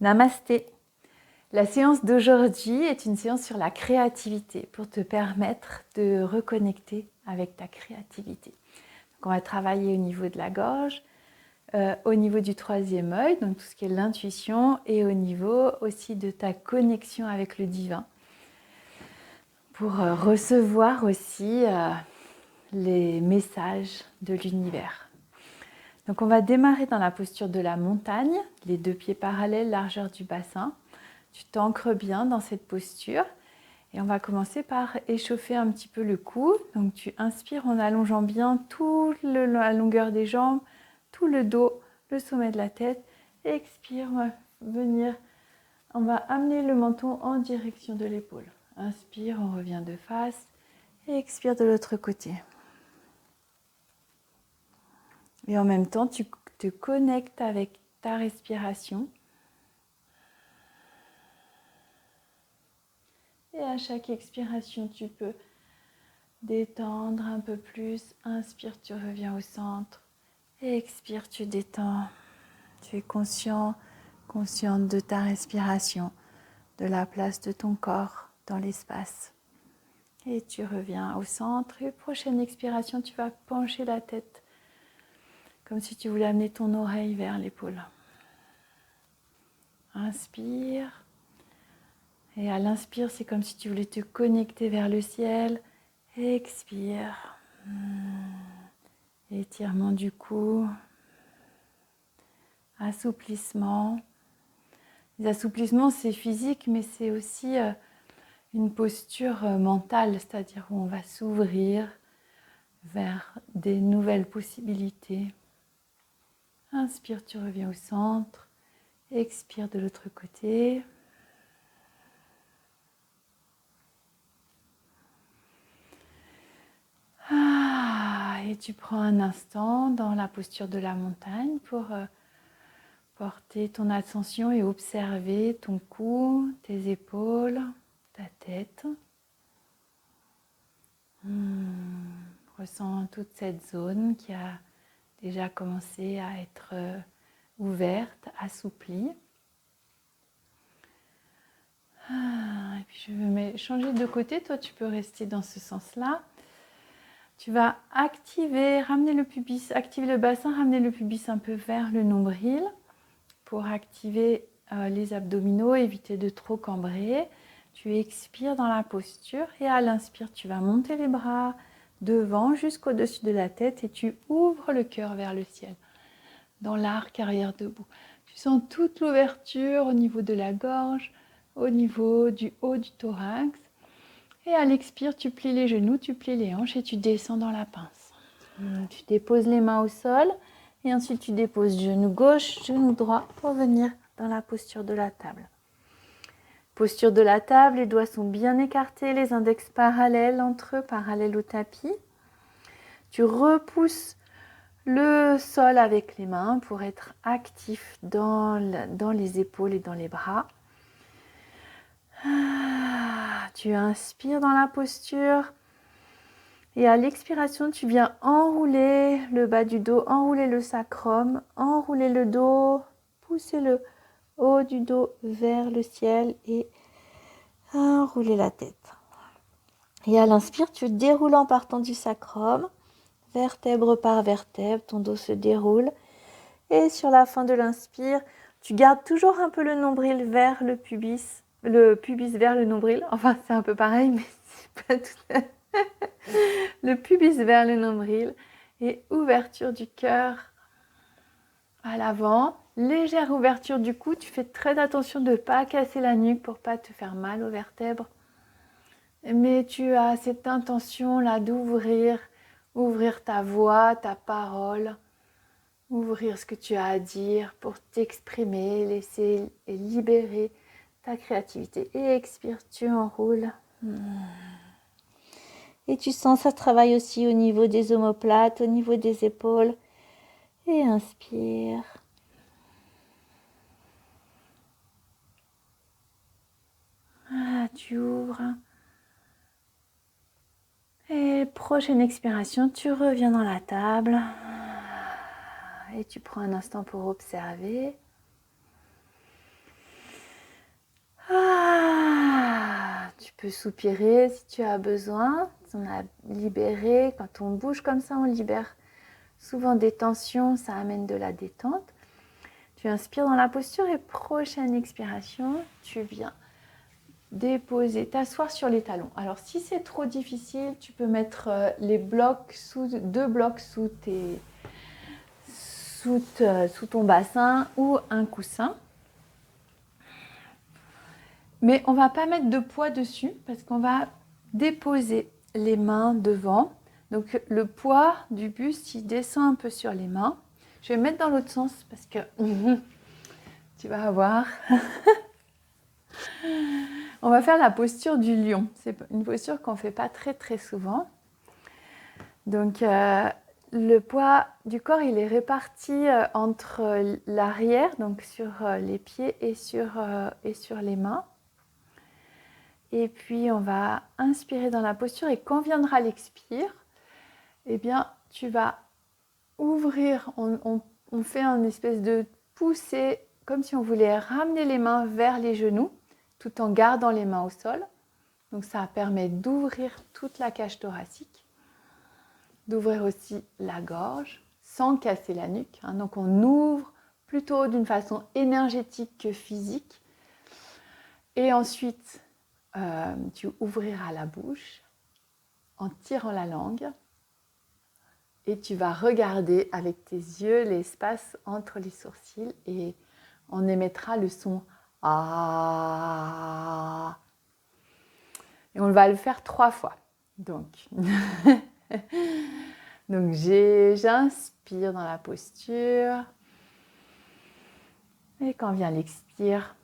Namasté. La séance d'aujourd'hui est une séance sur la créativité pour te permettre de reconnecter avec ta créativité. Donc on va travailler au niveau de la gorge, au niveau du troisième œil, donc tout ce qui est l'intuition, et au niveau aussi de ta connexion avec le divin pour recevoir aussi les messages de l'univers. Donc on va démarrer dans la posture de la montagne, les deux pieds parallèles, largeur du bassin. Tu t'ancres bien dans cette posture et on va commencer par échauffer un petit peu le cou. Donc tu inspires en allongeant bien toute la longueur des jambes, tout le dos, le sommet de la tête. Expire, on va amener le menton en direction de l'épaule. Inspire, on revient de face et expire de l'autre côté. Et en même temps, tu te connectes avec ta respiration. Et à chaque expiration, tu peux détendre un peu plus. Inspire, tu reviens au centre. Et expire, tu détends. Tu es consciente de ta respiration, de la place de ton corps dans l'espace. Et tu reviens au centre. Et prochaine expiration, tu vas pencher la tête comme si tu voulais amener ton oreille vers l'épaule. Inspire. Et à l'inspire, c'est comme si tu voulais te connecter vers le ciel. Expire. Étirement du cou. Assouplissement. Les assouplissements, c'est physique, mais c'est aussi une posture mentale, c'est-à-dire où on va s'ouvrir vers des nouvelles possibilités. Inspire, tu reviens au centre. Expire de l'autre côté. Et tu prends un instant dans la posture de la montagne pour porter ton attention et observer ton cou, tes épaules, ta tête. Ressens toute cette zone qui a déjà commencé à être ouverte, assouplie. Et puis je vais changer de côté, toi tu peux rester dans ce sens-là. Tu vas activer le bassin, ramener le pubis un peu vers le nombril pour activer les abdominaux, éviter de trop cambrer. Tu expires dans la posture et à l'inspire, tu vas monter les bras devant jusqu'au-dessus de la tête et tu ouvres le cœur vers le ciel dans l'arc arrière debout. Tu sens toute l'ouverture au niveau de la gorge, au niveau du haut du thorax. Et à l'expire, tu plies les genoux, tu plies les hanches et tu descends dans la pince. Tu déposes les mains au sol et ensuite tu déposes genou gauche, genou droit pour venir dans la posture de la table. Posture de la table, les doigts sont bien écartés, les index parallèles entre eux, parallèles au tapis. Tu repousses le sol avec les mains pour être actif dans les épaules et dans les bras. Tu inspires dans la posture et à l'expiration, tu viens enrouler le bas du dos, enrouler le sacrum, enrouler le dos, pousser le haut du dos vers le ciel et enrouler la tête. Et à l'inspire, tu déroules en partant du sacrum, vertèbre par vertèbre, ton dos se déroule. Et sur la fin de l'inspire, tu gardes toujours un peu le nombril vers le pubis vers le nombril. Enfin, c'est un peu pareil, mais c'est pas tout. Le pubis vers le nombril et ouverture du cœur à l'avant. Légère ouverture du cou. Tu fais très attention de ne pas casser la nuque pour ne pas te faire mal aux vertèbres. Mais tu as cette intention-là d'ouvrir ta voix, ta parole. Ouvrir ce que tu as à dire pour t'exprimer, laisser et libérer ta créativité. Et expire, tu enroules. Et tu sens ça travaille aussi au niveau des omoplates, au niveau des épaules. Et inspire. Tu ouvres. Et prochaine expiration, tu reviens dans la table. Et tu prends un instant pour observer. peux soupirer si tu as besoin. On a libéré. Quand on bouge comme ça, on libère souvent des tensions. Ça amène de la détente. Tu inspires dans la posture et prochaine expiration, tu viens déposer, t'asseoir sur les talons. Alors si c'est trop difficile, tu peux mettre les blocs deux blocs sous ton bassin ou un coussin. Mais on ne va pas mettre de poids dessus parce qu'on va déposer les mains devant. Donc le poids du buste, il descend un peu sur les mains. Je vais mettre dans l'autre sens parce que tu vas voir. On va faire la posture du lion. C'est une posture qu'on ne fait pas très très souvent. Donc le poids du corps, il est réparti entre l'arrière, donc sur les pieds et sur les mains. Et puis on va inspirer dans la posture et quand viendra l'expire, eh bien tu vas ouvrir, on fait un espèce de poussée comme si on voulait ramener les mains vers les genoux tout en gardant les mains au sol. Donc ça permet d'ouvrir toute la cage thoracique, d'ouvrir aussi la gorge sans casser la nuque. Donc on ouvre plutôt d'une façon énergétique que physique. Et ensuite, tu ouvriras la bouche en tirant la langue et tu vas regarder avec tes yeux l'espace entre les sourcils et on émettra le son « Ah ». Et on va le faire 3 fois. Donc, j'inspire dans la posture. Et quand vient l'expire,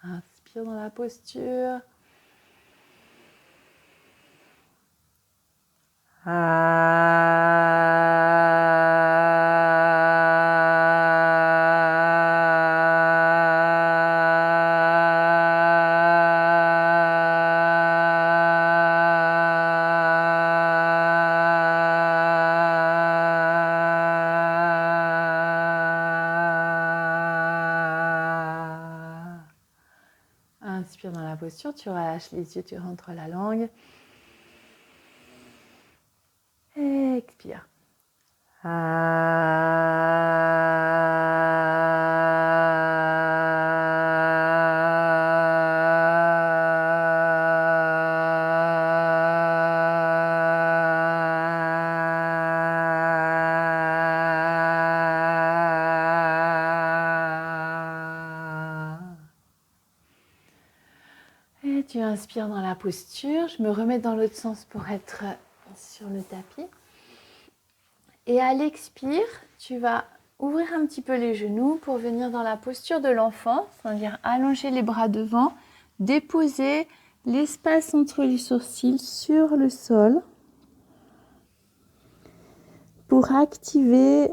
inspire dans la posture. Inspire dans la posture, tu relâches les yeux, tu rentres la langue. Expire. Et tu inspires dans la posture. Je me remets dans l'autre sens pour être sur le tapis. Et à l'expire, tu vas ouvrir un petit peu les genoux pour venir dans la posture de l'enfant, c'est-à-dire allonger les bras devant, déposer l'espace entre les sourcils sur le sol pour activer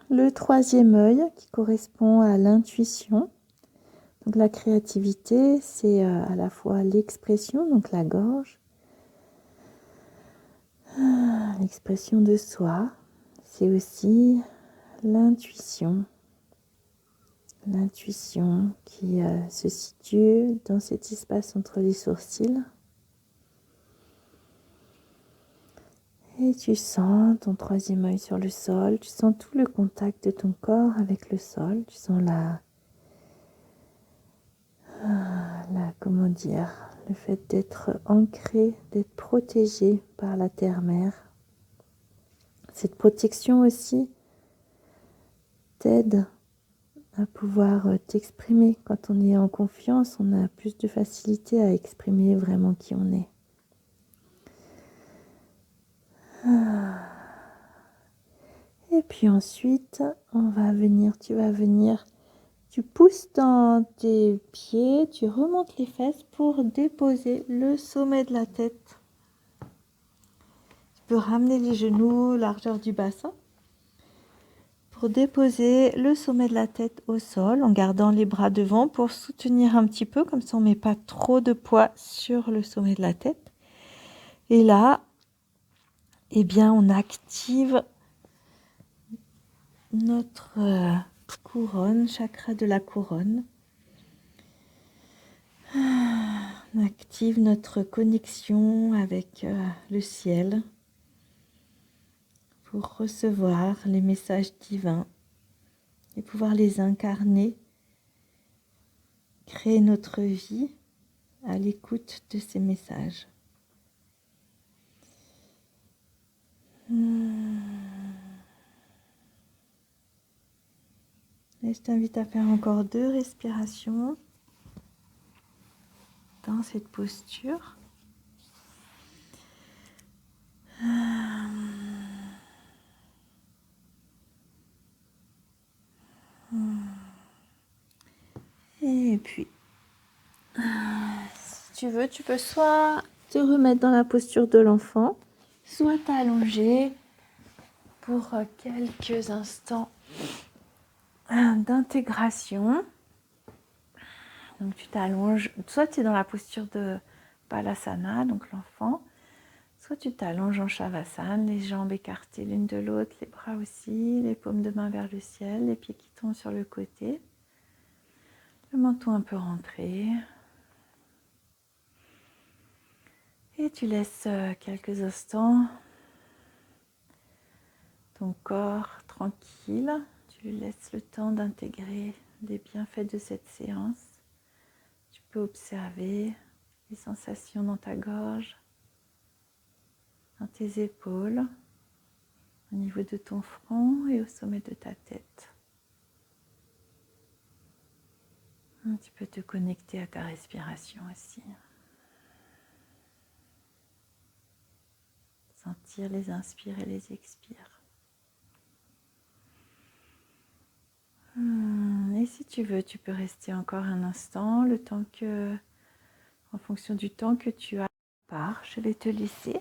le 3e œil qui correspond à l'intuition. Donc la créativité, c'est à la fois l'expression, donc la gorge, l'expression de soi, c'est aussi l'intuition qui se situe dans cet espace entre les sourcils. Et tu sens ton 3e œil sur le sol, tu sens tout le contact de ton corps avec le sol, tu sens le fait d'être ancré, d'être protégé par la terre-mère. Cette protection aussi t'aide à pouvoir t'exprimer. Quand on est en confiance, on a plus de facilité à exprimer vraiment qui on est. Et puis ensuite, tu pousses dans tes pieds, tu remontes les fesses pour déposer le sommet de la tête. Tu peux ramener les genoux, largeur du bassin, pour déposer le sommet de la tête au sol en gardant les bras devant pour soutenir un petit peu, comme ça on ne met pas trop de poids sur le sommet de la tête. Et là, eh bien, on active notre couronne, chakra de la couronne. On active notre connexion avec le ciel pour recevoir les messages divins et pouvoir les incarner, créer notre vie à l'écoute de ces messages. Et je t'invite à faire encore 2 respirations dans cette posture. Et puis, si tu veux, tu peux soit te remettre dans la posture de l'enfant, soit t'allonger pour quelques instants d'intégration. Donc tu t'allonges, soit tu es dans la posture de Balasana, donc l'enfant, soit tu t'allonges en Shavasana, les jambes écartées l'une de l'autre, les bras aussi, les paumes de main vers le ciel, les pieds qui tombent sur le côté, le menton un peu rentré. Et tu laisses quelques instants ton corps tranquille, tu lui laisses le temps d'intégrer les bienfaits de cette séance. Tu peux observer les sensations dans ta gorge, dans tes épaules, au niveau de ton front et au sommet de ta tête. Tu peux te connecter à ta respiration aussi. Sentir les inspires et les expires. Et si tu veux, tu peux rester encore un instant, le temps que, en fonction du temps que tu as, je vais te laisser.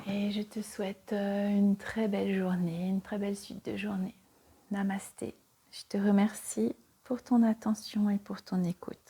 Et je te souhaite une très belle journée, une très belle suite de journée. Namasté. Je te remercie pour ton attention et pour ton écoute.